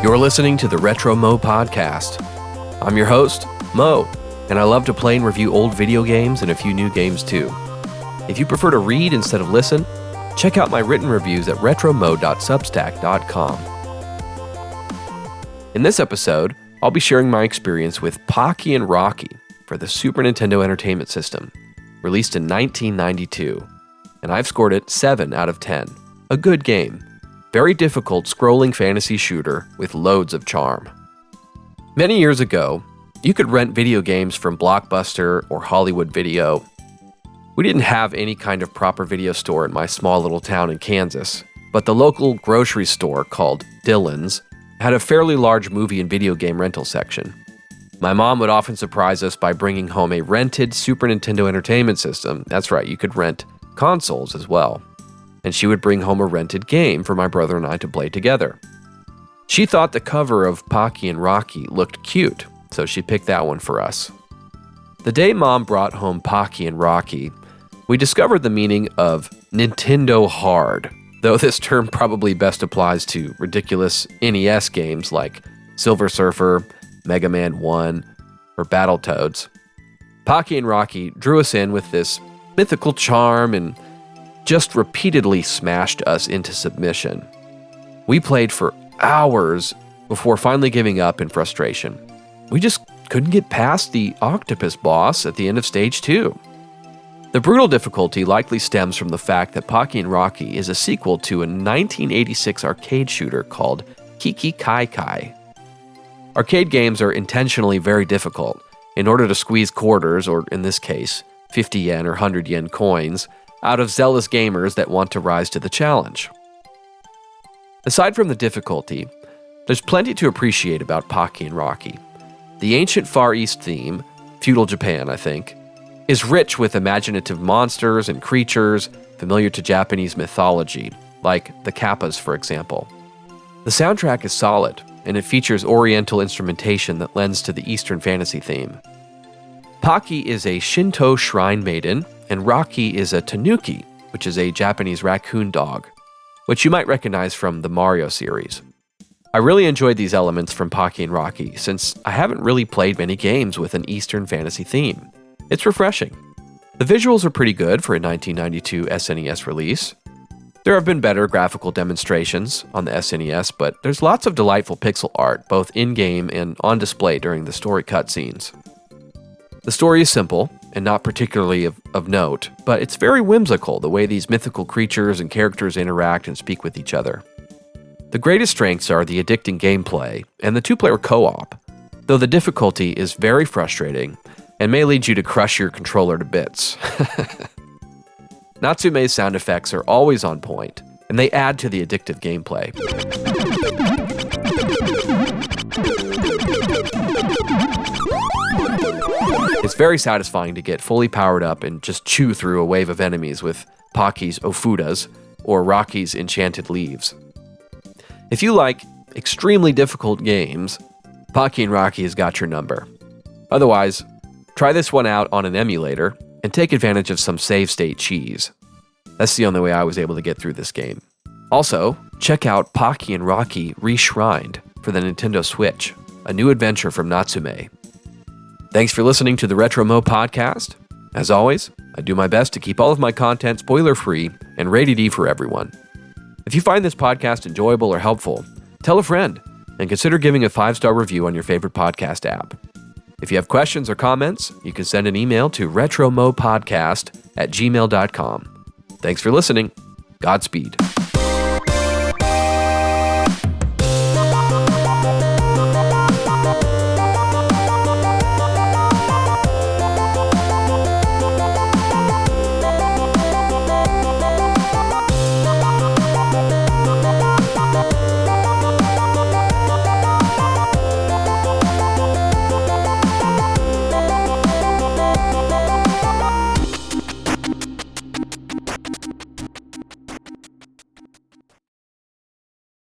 You're listening to the Retro Mo Podcast. I'm your host, Mo, and I love to play and review old video games and a few new games too. If you prefer to read instead of listen, check out my written reviews at retromo.substack.com. In this episode, I'll be sharing my experience with Pocky and Rocky for the Super Nintendo Entertainment System, released in 1992, and I've scored it 7 out of 10. A good game. Very difficult scrolling fantasy shooter with loads of charm. Many years ago, you could rent video games from Blockbuster or Hollywood Video. We didn't have any kind of proper video store in my small little town in Kansas, but the local grocery store called Dillon's had a fairly large movie and video game rental section. My mom would often surprise us by bringing home a rented Super Nintendo Entertainment System. That's right, you could rent consoles as well. And she would bring home a rented game for my brother and I to play together. She thought the cover of Pocky and Rocky looked cute, so she picked that one for us. The day Mom brought home Pocky and Rocky, we discovered the meaning of Nintendo Hard, though this term probably best applies to ridiculous NES games like Silver Surfer, Mega Man 1, or Battletoads. Pocky and Rocky drew us in with this mythical charm and just repeatedly smashed us into submission. We played for hours before finally giving up in frustration. We just couldn't get past the octopus boss at the end of stage 2. The brutal difficulty likely stems from the fact that Pocky and Rocky is a sequel to a 1986 arcade shooter called Kiki Kai Kai. Arcade games are intentionally very difficult in order to squeeze quarters, or in this case, 50 yen or 100 yen coins, out of zealous gamers that want to rise to the challenge. Aside from the difficulty, there's plenty to appreciate about Pocky and Rocky. The ancient Far East theme, feudal Japan, I think, is rich with imaginative monsters and creatures familiar to Japanese mythology, like the Kappas, for example. The soundtrack is solid, and it features oriental instrumentation that lends to the Eastern fantasy theme. Pocky is a Shinto shrine maiden, and Rocky is a tanuki, which is a Japanese raccoon dog, which you might recognize from the Mario series. I really enjoyed these elements from Pocky and Rocky, since I haven't really played many games with an Eastern fantasy theme. It's refreshing. The visuals are pretty good for a 1992 SNES release. There have been better graphical demonstrations on the SNES, but there's lots of delightful pixel art, both in-game and on display during the story cutscenes. The story is simple, and not particularly of note, but it's very whimsical the way these mythical creatures and characters interact and speak with each other. The greatest strengths are the addicting gameplay and the two-player co-op, though the difficulty is very frustrating and may lead you to crush your controller to bits. Natsume's sound effects are always on point, and they add to the addictive gameplay. It's very satisfying to get fully powered up and just chew through a wave of enemies with Pocky's Ofudas or Rocky's Enchanted Leaves. If you like extremely difficult games, Pocky and Rocky has got your number. Otherwise, try this one out on an emulator and take advantage of some save state cheese. That's the only way I was able to get through this game. Also, check out Pocky and Rocky Reshrined for the Nintendo Switch, a new adventure from Natsume. Thanks for listening to the Retro Mo Podcast. As always, I do my best to keep all of my content spoiler-free and rated E for everyone. If you find this podcast enjoyable or helpful, tell a friend and consider giving a 5-star review on your favorite podcast app. If you have questions or comments, you can send an email to retromopodcast@gmail.com. Thanks for listening. Godspeed.